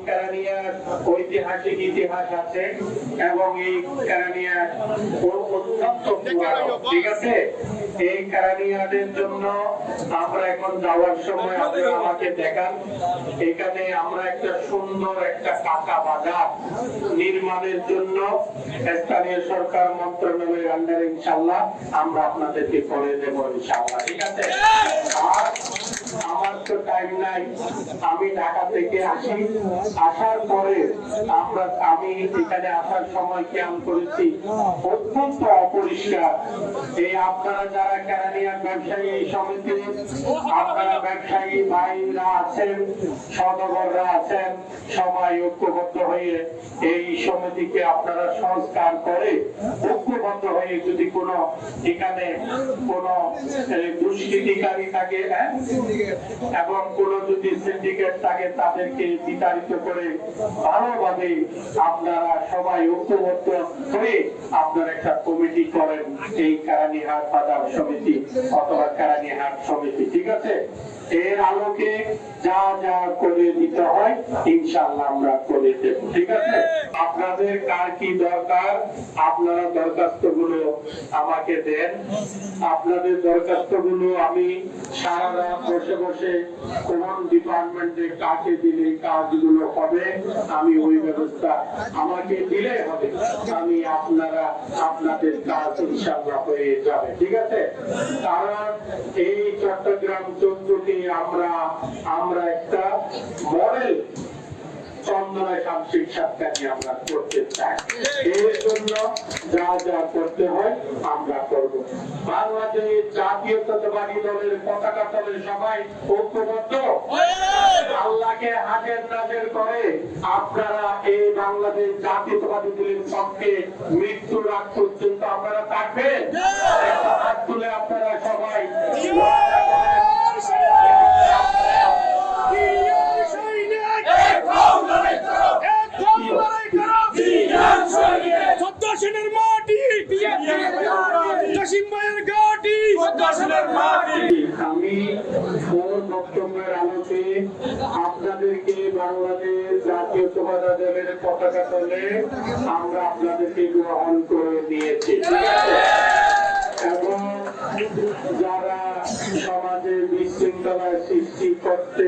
কারানিয়ার ঐতিহাসিক ইতিহাস আছে এবং এই কারানিয়ার অত্যন্ত পুরানো, ঠিক আছে। এই কারানিয়াদের জন্য আমরা এখন যাওয়ার সময় আপনারা আমাকে দেখান, এখানে আমরা একটা সুন্দর একটা কাঁচা বাজার নির্মাণের জন্য স্থানীয় সরকার মন্ত্রণালয়ের আন্ডারে ইনশাআল্লাহ আমরা আপনাদেরকে করে দেব ইনশাআল্লাহ, ঠিক আছে। আর আমার তো টাইম নাই, আমি ঢাকা থেকে আসি, আসার পরে আমি এখানে আসার সময় ক্যাম্প করেছি, অত্যন্ত অপরিষ্কার। এই আপনারা যারা কারানিয়া ব্যবসায়ী সমিতি, আপনারা ব্যবসায়ী ভাইরা আছেন, সদস্যরা আছেন, সবাই ঐক্যবদ্ধ হয়ে এই সমিতিকে আপনারা সংস্কার করে ঐক্যবদ্ধ হয়ে যদি কোনো এখানে কোনো দুষ্কৃতিকারী থাকে এবং কোন যদি সিন্ডিকেট থাকে তাদেরকে বিতাড়িত করে ভালোভাবে আপনারা সবাই ঐক্যবদ্ধ হয়ে আপনারা একটা কমিটি করেন, এই কারানিহাট বাজার সমিতি অথবা কারানিহাট সমিতি, ঠিক আছে। এর আলোকে যা যা করে দিতে হয় ইনশাআল্লাহ আমরা করে দেব, ঠিক আছে। আপনাদের কার কি দরকার আপনারা দরখাস্ত গুলো আমাকে দেন। আপনাদের দরখাস্ত গুলো আমি সারা রাত বসে বসে কোন ডিপার্টমেন্টে কাকে দিলে কাজগুলো হবে আমি ওই ব্যবস্থা আমাকে দিলে হবে, আমি আপনাদের কাজ ইনশাআল্লাহ হয়ে যাবে, ঠিক আছে। কারণ এই চট্টগ্রাম 14টি আমরা একটা মডেল চন্দনা সাংস্কৃতিক সপ্তাহে আমরা করতে চাই। এর জন্য যা যা করতে হয় আমরা করব। বাংলাদেশ জাতীয়তাবাদী দলের পতাকা তলে সবাই ঐক্যবদ্ধ, আল্লাহকে হাতের নাজের করে আপনারা এই বাংলাদেশ জাতীয়তাবাদী দলের পক্ষে মৃত্যুর আগ পর্যন্ত আপনারা থাকবেন। হাত তুলে আপনারা সবাই আমি বক্তব্যের আলোকে আপনাদেরকে বাংলাদেশ জাতীয়তাবাদী দলের পতাকা তলে আমরা আপনাদেরকে গ্রহণ করে নিয়েছি, এবং যারা সমাজে বিশৃঙ্খলা সৃষ্টি করতে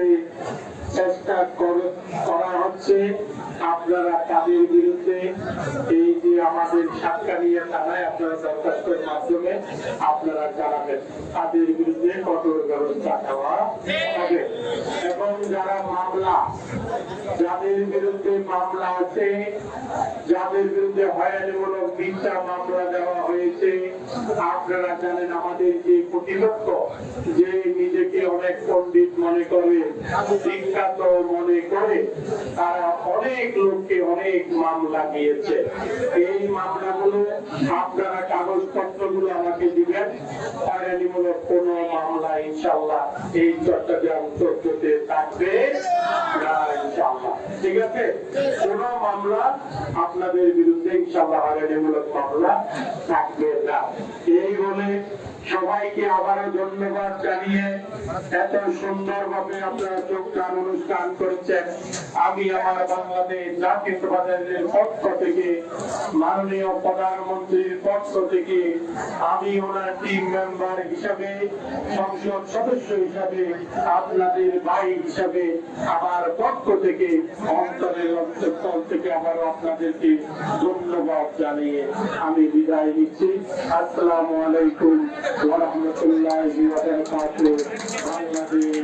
চেষ্টা করা হচ্ছে আপনারা তাদের বিরুদ্ধে এই যে আমাদের সাতকানিয়া থানায় আপনারা দরখাস্তের মাধ্যমে আপনারা জানাবেন, তাদের বিরুদ্ধে কঠোর ব্যবস্থা নেওয়া হবে। এবং যারা যাদের বিরুদ্ধে মামলা আছে, যাদের বিরুদ্ধে হয়রানিমূলক মিথ্যা মামলা দেওয়া হয়েছে, আপনারা জানেন আমাদের যে প্রতিপক্ষ যে নিজেকে অনেক পণ্ডিত মনে করে, বিখ্যাত মনে করে, তারা অনেক লোককে অনেক মামলা দিয়েছে। এই মামলাগুলো আপনারা কাগজপত্রগুলো আমাকে দিবেন, হয়রানিমূলক কোন মামলা ইনশাআল্লাহ এই চট্টগ্রাম 14তে থাকবে না ইনশাআল্লাহ, ঠিক আছে। কোন মামলা আপনাদের বিরুদ্ধে ইনশাআল্লাহ হয়রানিমূলক মামলা থাকবে না। এই বলে সবাইকে আবারও ধন্যবাদ জানিয়ে এত সুন্দরভাবে আপনারা যোগদান অনুষ্ঠান করেছেন, আমি আমার বাংলাদেশ জাতীয়তাবাদী দলের পক্ষ থেকে, মাননীয় প্রধানমন্ত্রীর পক্ষ থেকে, আমি ওনার টিম মেম্বার হিসাবে, সংসদ সদস্য হিসাবে, আপনাদের ভাই হিসাবে আমার পক্ষ থেকে অন্তরের অন্তঃস্থল থেকে আবারও আপনাদেরকে ধন্যবাদ জানিয়ে আমি বিদায় নিচ্ছি। আসসালামু আলাইকুম ওয়া রাহমাতুল্লাহি ওয়া বারাকাতুহু। বাংলাদেশ